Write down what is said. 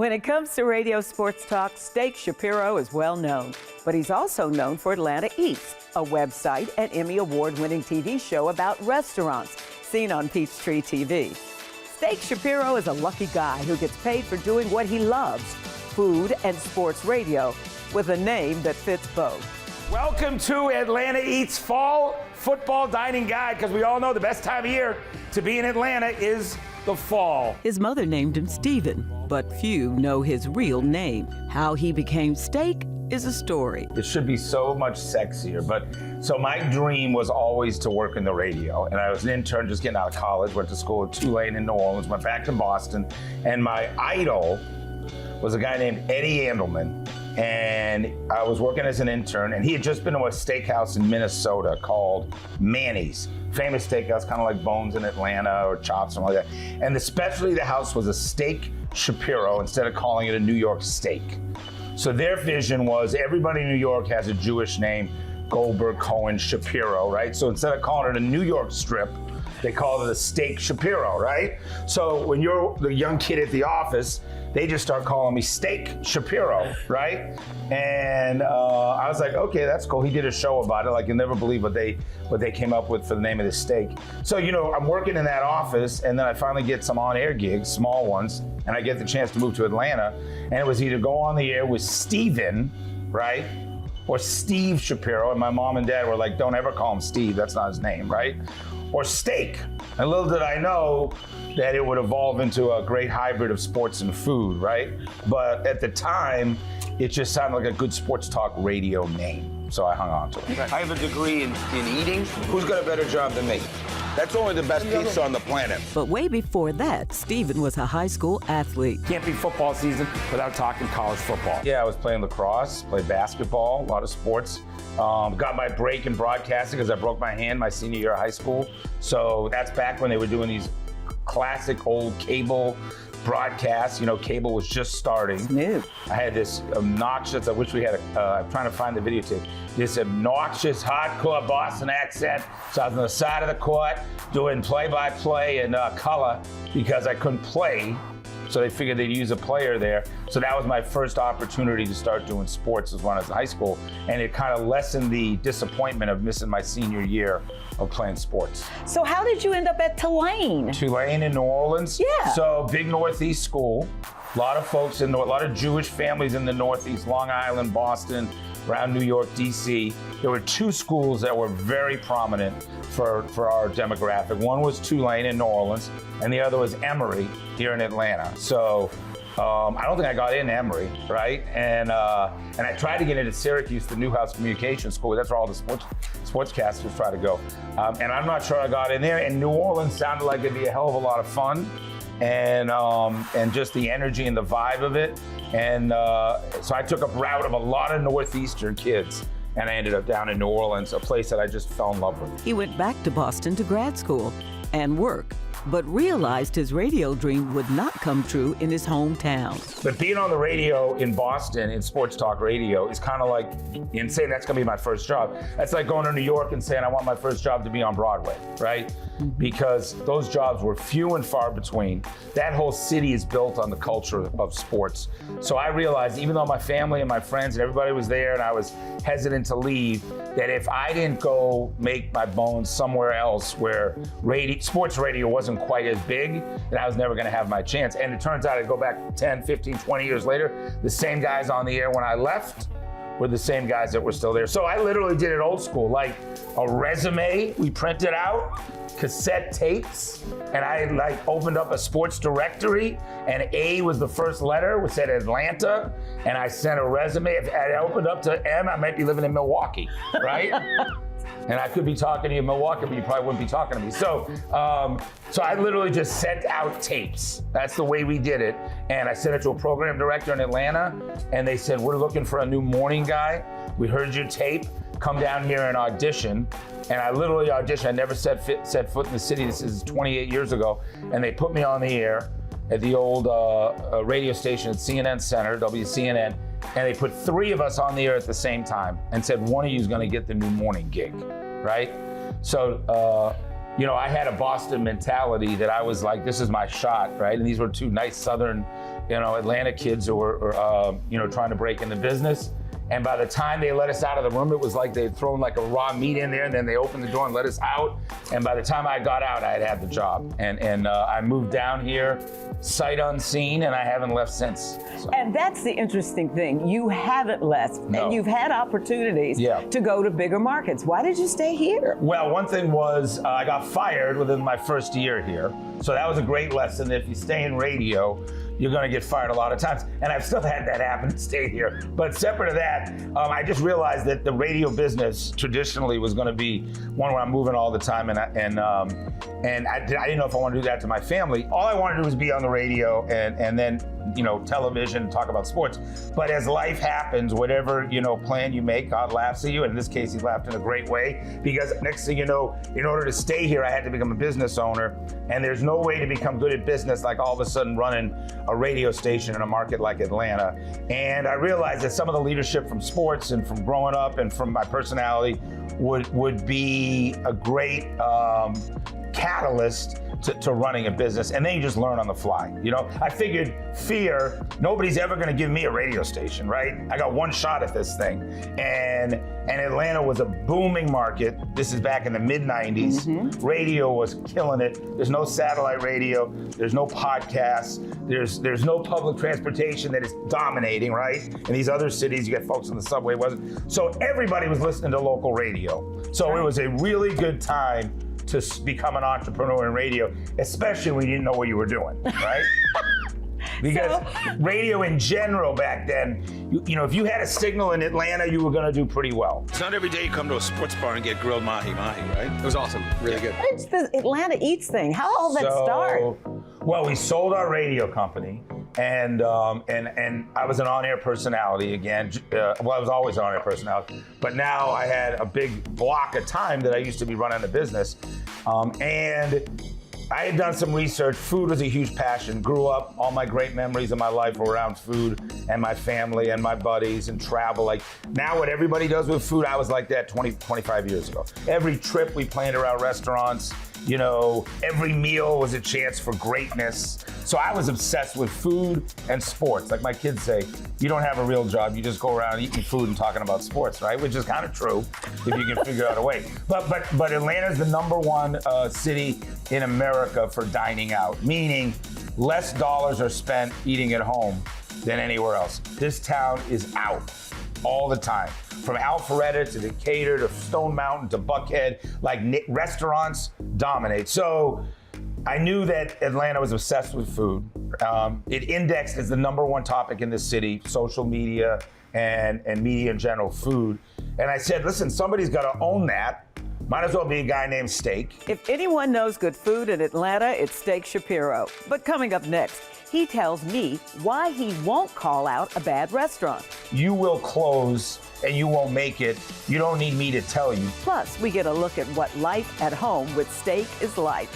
When it comes to radio sports talk, Steak Shapiro is well known, but he's also known for Atlanta Eats, a website and Emmy Award-winning TV show about restaurants, seen on Peachtree TV. Steak Shapiro is a lucky guy who gets paid for doing what he loves, food and sports radio, with a name that fits both. Welcome to Atlanta Eats Fall Football Dining Guide, because we all know the best time of year to be in Atlanta is the fall. His mother named him Stephen, but few know his real name. How he became Steak is a story. It should be so much sexier, so my dream was always to work in the radio, and I was an intern just getting out of college, went to school at Tulane in New Orleans, went back to Boston, and my idol was a guy named Eddie Andelman, and I was working as an intern, and he had just been to a steakhouse in Minnesota called Manny's. Famous steakhouse, kind of like Bones in Atlanta or Chops, something like that. And the specialty of the house was a Steak Shapiro instead of calling it a New York steak. So their vision was everybody in New York has a Jewish name, Goldberg, Cohen, Shapiro, right? So instead of calling it a New York strip, they called it a Steak Shapiro, right? So when you're the young kid at the office, they just start calling me Steak Shapiro, right? And I was like, okay, that's cool. He did a show about it. Like, you'll never believe what they came up with for the name of the steak. So, I'm working in that office, and then I finally get some on-air gigs, small ones, and I get the chance to move to Atlanta. And it was either go on the air with Steven, right? Or Steve Shapiro. And my mom and dad were like, don't ever call him Steve. That's not his name, right? Or Steak. And little did I know that it would evolve into a great hybrid of sports and food, right? But at the time, it just sounded like a good sports talk radio name. So I hung on to it. I have a degree in eating. Who's got a better job than me? That's only the best pizza on the planet. But way before that, Stephen was a high school athlete. Can't be football season without talking college football. Yeah, I was playing lacrosse, played basketball, a lot of sports. Got my break in broadcasting because I broke my hand my senior year of high school. So that's back when they were doing these classic old cable broadcasts. Cable was just starting. New. I had this obnoxious, I wish we had I'm trying to find the videotape, this obnoxious, hardcore Boston accent. So I was on the side of the court doing play-by-play and color because I couldn't play. So they figured they'd use a player there. So that was my first opportunity to start doing sports as when I was in high school. And it kind of lessened the disappointment of missing my senior year of playing sports. So how did you end up at Tulane? Tulane in New Orleans. Yeah. So big Northeast school. A lot of folks a lot of Jewish families in the Northeast, Long Island, Boston, around New York, DC. There were two schools that were very prominent for our demographic. One was Tulane in New Orleans, and the other was Emory here in Atlanta. So I don't think I got into Emory, right? And I tried to get into Syracuse, the Newhouse Communication School. That's where all the sportscasters try to go. And I'm not sure I got in there. And New Orleans sounded like it'd be a hell of a lot of fun. And just the energy and the vibe of it. And so I took a route of a lot of Northeastern kids, and I ended up down in New Orleans, a place that I just fell in love with. He went back to Boston to grad school and work, but realized his radio dream would not come true in his hometown. But being on the radio in Boston, in sports talk radio, is kind of like, and saying that's gonna be my first job. That's like going to New York and saying I want my first job to be on Broadway, right? Because those jobs were few and far between. That whole city is built on the culture of sports. So I realized, even though my family and my friends and everybody was there and I was hesitant to leave, that if I didn't go make my bones somewhere else where sports radio wasn't quite as big, then I was never gonna have my chance. And it turns out, I go back 10, 15, 20 years later, the same guys on the air when I left were the same guys that were still there. So I literally did it old school, like a resume we printed out, cassette tapes, and I opened up a sports directory, and A was the first letter, which said Atlanta, and I sent a resume. If I opened up to M, I might be living in Milwaukee, right? And I could be talking to you in Milwaukee, but you probably wouldn't be talking to me. So I literally just sent out tapes. That's the way we did it. And I sent it to a program director in Atlanta, and they said, we're looking for a new morning guy. We heard your tape. Come down here and audition. And I literally auditioned. I never set foot in the city. This is 28 years ago. And they put me on the air at the old radio station at CNN Center, WCNN. And they put three of us on the air at the same time and said, one of you is going to get the new morning gig, right? So, I had a Boston mentality that I was like, this is my shot, right? And these were two nice Southern Atlanta kids who were trying to break into business. And by the time they let us out of the room, it was like they'd thrown like a raw meat in there, and then they opened the door and let us out. And by the time I got out, I had the job. And I moved down here, sight unseen, and I haven't left since. So. And that's the interesting thing. You haven't left, No. and you've had opportunities to go to bigger markets. Why did you stay here? Well, one thing was I got fired within my first year here. So that was a great lesson that if you stay in radio, you're going to get fired a lot of times. And I've still had that happen, stay here. But separate to that, I just realized that the radio business traditionally was going to be one where I'm moving all the time. And I didn't know if I wanted to do that to my family. All I wanted to do was be on the radio and then, television, talk about sports. But as life happens, whatever, plan you make, God laughs at you. And in this case, he laughed in a great way, because next thing you know, in order to stay here, I had to become a business owner. And there's no way to become good at business like all of a sudden running a radio station in a market like Atlanta. And I realized that some of the leadership from sports and from growing up and from my personality would be a great catalyst to running a business, and then you just learn on the fly. I figured fear, nobody's ever gonna give me a radio station, right? I got one shot at this thing. And Atlanta was a booming market. This is back in the mid-90s. Radio was killing it. There's no satellite radio, there's no podcasts, there's no public transportation that is dominating, right? In these other cities, you get folks in the subway, wasn't. So everybody was listening to local radio. So it was a really good time to become an entrepreneur in radio, especially when you didn't know what you were doing, right? Because radio in general back then, if you had a signal in Atlanta, you were gonna do pretty well. It's not every day you come to a sports bar and get grilled mahi-mahi, right? It was awesome, really good. It's the Atlanta Eats thing. How all that start? Well, we sold our radio company, and I was an on-air personality again. I was always an on-air personality, but now I had a big block of time that I used to be running a business, and I had done some research. Food was a huge passion. Grew up, all my great memories of my life were around food and my family and my buddies and travel. Like now what everybody does with food, I was like that 25 years ago. Every trip we planned around restaurants, every meal was a chance for greatness. So I was obsessed with food and sports. Like my kids say, you don't have a real job, you just go around eating food and talking about sports, right? Which is kind of true if you can figure out a way. But Atlanta's the #1 city in America for dining out, meaning less dollars are spent eating at home than anywhere else. This town is out all the time. From Alpharetta to Decatur to Stone Mountain to Buckhead, like restaurants dominate. So I knew that Atlanta was obsessed with food. It indexed as the #1 topic in the city, social media and media in general, food. And I said, listen, somebody's got to own that. Might as well be a guy named Steak. If anyone knows good food in Atlanta, it's Steak Shapiro. But coming up next, he tells me why he won't call out a bad restaurant. You will close and you won't make it. You don't need me to tell you. Plus, we get a look at what life at home with Steak is like.